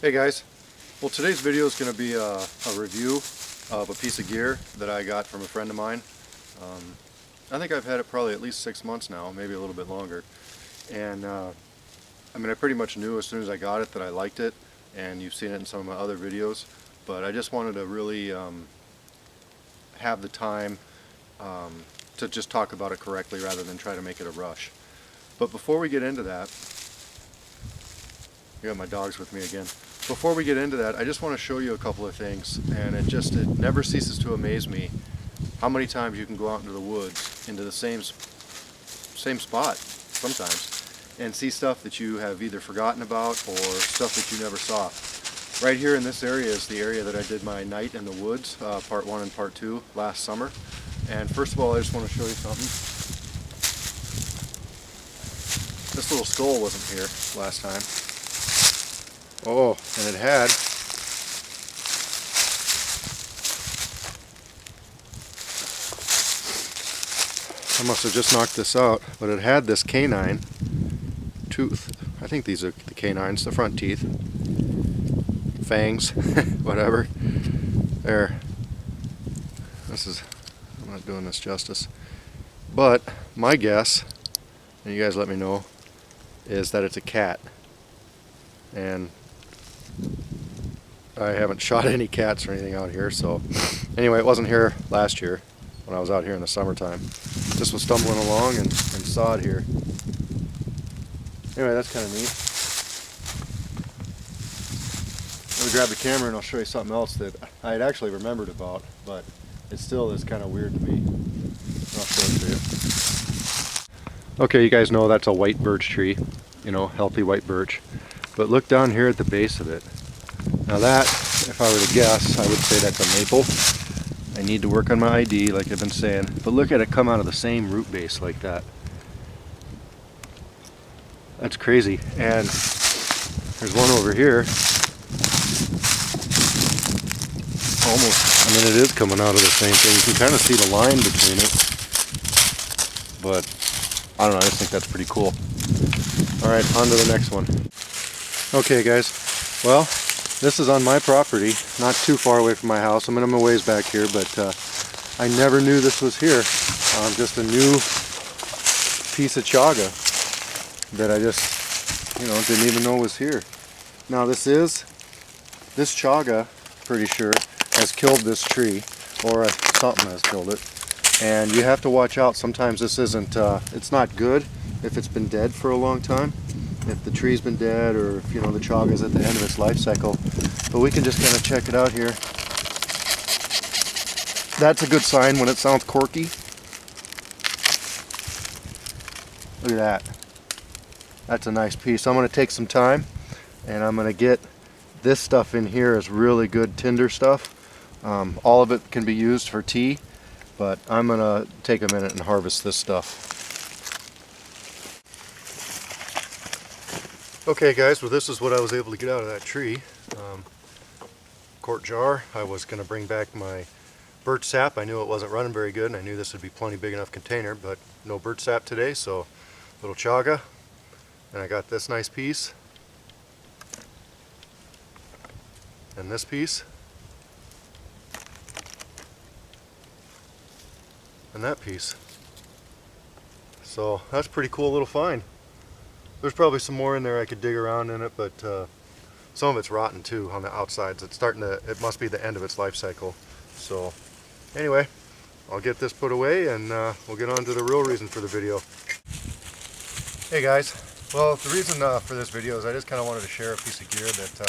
Hey guys, well today's video is going to be a review of a piece of gear that I got from a friend of mine. I think I've had it probably at least 6 months now, maybe a little bit longer. And I pretty much knew as soon as I got it that I liked it, and you've seen it in some of my other videos. But I just wanted to really have the time to just talk about it correctly rather than try to make it a rush. But before we get into that, I got my dogs with me again. Before we get into that, I just want to show you a couple of things, and it never ceases to amaze me how many times you can go out into the woods, into the same spot sometimes, and see stuff that you have either forgotten about or stuff that you never saw. Right here in this area is the area that I did my night in the woods, part 1 and part 2 last summer. And first of all, I just want to show you something. This little skull wasn't here last time. Oh, and it had I must have just knocked this out, but it had this canine tooth. I think these are the canines, the front teeth, fangs, whatever. There. I'm not doing this justice. But my guess, and you guys let me know, is that it's a cat. And I haven't shot any cats or anything out here, so anyway, it wasn't here last year when I was out here in the summertime. Just was stumbling along and saw it here. Anyway, that's kind of neat. Let me grab the camera and I'll show you something else that I had actually remembered about, but it still is kind of weird to me. I'll show it to you. Okay, you guys know that's a white birch tree, you know, healthy white birch. But look down here at the base of it. Now that, if I were to guess, I would say that's a maple. I need to work on my ID, like I've been saying. But look at it come out of the same root base like that. That's crazy. And there's one over here. Almost, it is coming out of the same thing. You can kind of see the line between it. But, I don't know, I just think that's pretty cool. Alright, on to the next one. Okay guys, well, this is on my property, not too far away from my house. I'm a ways back here, but I never knew this was here. Just a new piece of chaga that I just, didn't even know was here. Now this chaga, pretty sure, has killed this tree, or something has killed it. And you have to watch out. Sometimes this isn't, it's not good if it's been dead for a long time. If the tree's been dead, or if the chaga's at the end of its life cycle. But we can just kind of check it out here. That's a good sign when it sounds corky. Look at that. That's a nice piece. I'm going to take some time and I'm going to get this stuff in here as really good tinder stuff. All of it can be used for tea, but I'm going to take a minute and harvest this stuff. Okay guys, well this is what I was able to get out of that tree. Quart jar. I was going to bring back my birch sap. I knew it wasn't running very good and I knew this would be plenty big enough container, but no birch sap today, so little chaga. And I got this nice piece. And this piece. And that piece. So that's a pretty cool little find. There's probably some more in there I could dig around in it, but some of it's rotten too on the outsides. It must be the end of its life cycle. So anyway, I'll get this put away and we'll get on to the real reason for the video. Hey guys, well the reason for this video is I just kind of wanted to share a piece of gear that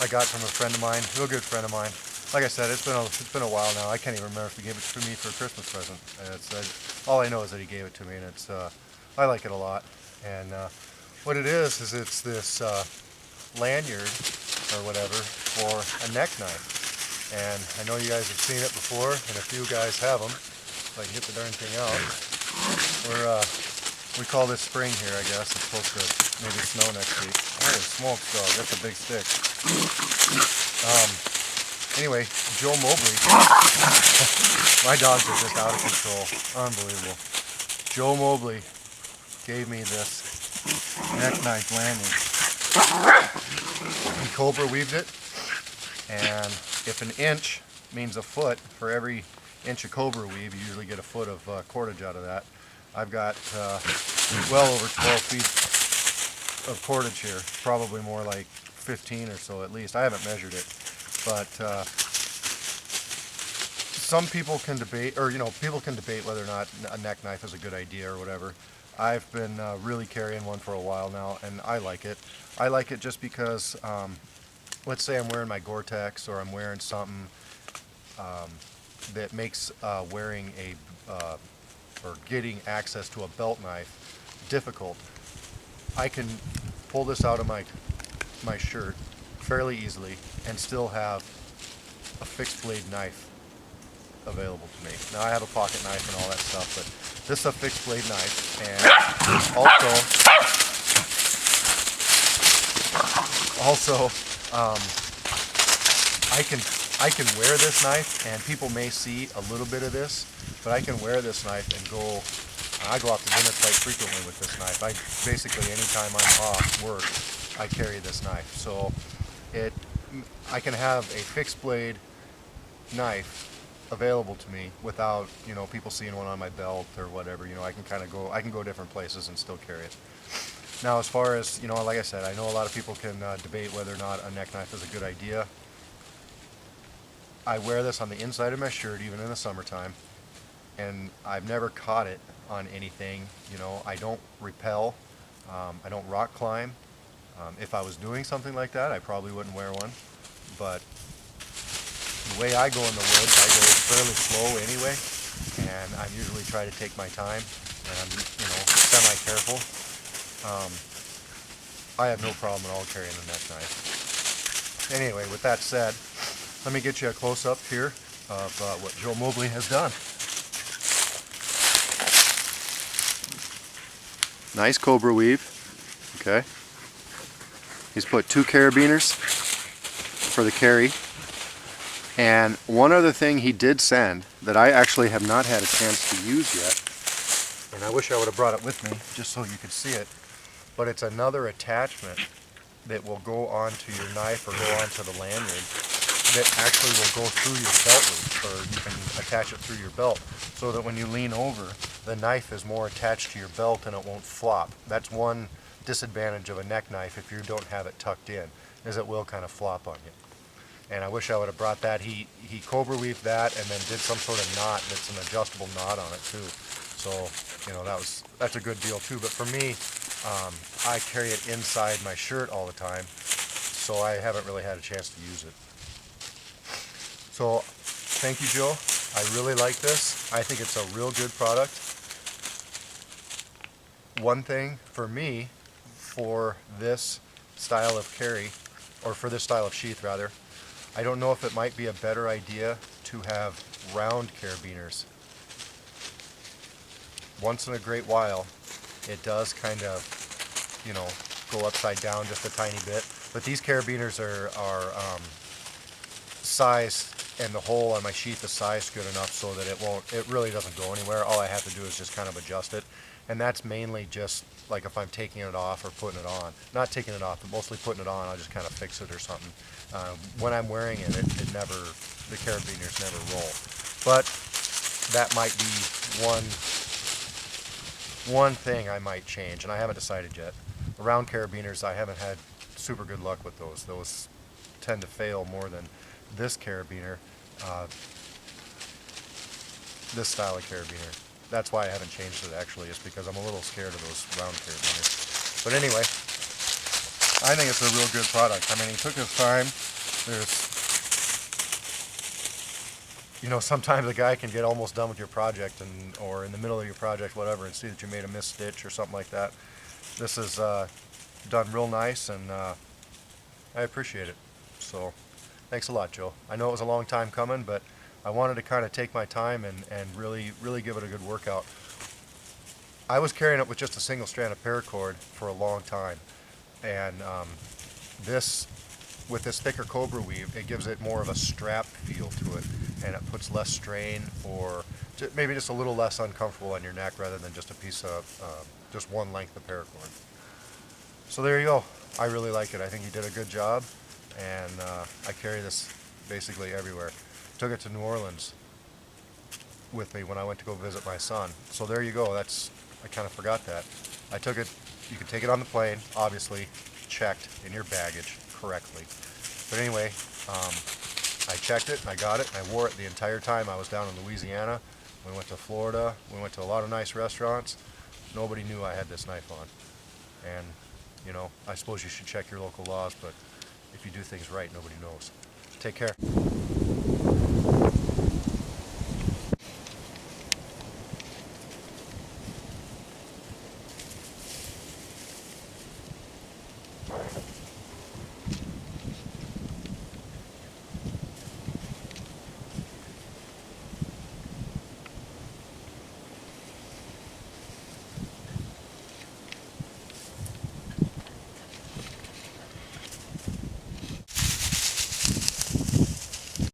I got from a friend of mine, a real good friend of mine. Like I said, it's been a while now. I can't even remember if he gave it to me for a Christmas present. All I know is that he gave it to me, and I like it a lot. And what it is it's this lanyard or whatever for a neck knife. And I know you guys have seen it before, and a few guys have them. If I can get the darn thing out. We call this spring here, I guess. It's supposed to maybe snow next week. Holy smokes, dog. That's a big stick. Anyway, Joe Mobley. My dogs are just out of control. Unbelievable. Joe Mobley gave me this neck knife lanyard. He cobra weaved it, and if an inch means a foot, for every inch of cobra weave, you usually get a foot of cordage out of that. I've got well over 12 feet of cordage here, probably more like 15 or so at least. I haven't measured it, but some people can debate, or people can debate whether or not a neck knife is a good idea or whatever. I've been really carrying one for a while now, and I like it. I like it just because, let's say I'm wearing my Gore-Tex, or I'm wearing something that makes wearing or getting access to a belt knife difficult. I can pull this out of my shirt fairly easily and still have a fixed blade knife available to me. Now I have a pocket knife and all that stuff, but this is a fixed blade knife, and also I can wear this knife, and people may see a little bit of this, but I can wear this knife and I go out to dinner quite frequently with this knife. Basically anytime I'm off work, I carry this knife. So I can have a fixed blade knife available to me without people seeing one on my belt or whatever. I can go different places and still carry it. Now, as far as like I said, I know a lot of people can debate whether or not a neck knife is a good idea. I wear this on the inside of my shirt even in the summertime, and I've never caught it on anything. I don't rappel, I don't rock climb. If I was doing something like that, I probably wouldn't wear one, but the way I go in the woods, I go fairly slow anyway, and I usually try to take my time, and I'm semi-careful. I have no problem at all carrying a neck knife. Anyway, with that said, let me get you a close-up here of what Joe Mobley has done. Nice cobra weave. Okay. He's put 2 carabiners for the carry. And one other thing he did send that I actually have not had a chance to use yet, and I wish I would have brought it with me just so you could see it, but it's another attachment that will go onto your knife or go onto the lanyard that actually will go through your belt loop, or you can attach it through your belt, so that when you lean over, the knife is more attached to your belt and it won't flop. That's one disadvantage of a neck knife if you don't have it tucked in, is it will kind of flop on you. And I wish I would have brought that. He cobra weaved that and then did some sort of knot that's an adjustable knot on it too. So that's a good deal too. But for me, I carry it inside my shirt all the time, so I haven't really had a chance to use it. So thank you, Joe. I really like this. I think it's a real good product. One thing for me, for this style of carry, or for this style of sheath rather, I don't know if it might be a better idea to have round carabiners. Once in a great while, it does kind of, go upside down just a tiny bit. But these carabiners are sized, and the hole on my sheath is sized good enough so that it really doesn't go anywhere. All I have to do is just kind of adjust it. And that's mainly just like if I'm taking it off or putting it on. Not taking it off, but mostly putting it on. I'll just kind of fix it or something. When I'm wearing it, the carabiners never roll. But that might be one thing I might change, and I haven't decided yet. The round carabiners, I haven't had super good luck with those. Those tend to fail more than this carabiner, this style of carabiner. That's why I haven't changed it actually, is because I'm a little scared of those round carabiners. But anyway, I think it's a real good product. I mean, he took his time. Sometimes a guy can get almost done with your project or in the middle of your project, whatever, and see that you made a missed stitch or something like that. This is done real nice, and I appreciate it. So thanks a lot, Joe. I know it was a long time coming, but I wanted to kind of take my time and really, really give it a good workout. I was carrying it with just a single strand of paracord for a long time, and with this thicker cobra weave, it gives it more of a strap feel to it, and it puts less strain, or maybe just a little less uncomfortable on your neck rather than just a piece of just one length of paracord. So there you go. I really like it. I think he did a good job, and I carry this basically everywhere. Took it to New Orleans with me when I went to go visit my son. So there you go. I kind of forgot that. I took it. You can take it on the plane, obviously checked in your baggage correctly. But anyway, I checked it, I got it, and I wore it the entire time I was down in Louisiana. We went to Florida. We went to a lot of nice restaurants. Nobody knew I had this knife on. And, I suppose you should check your local laws, but if you do things right, nobody knows. Take care.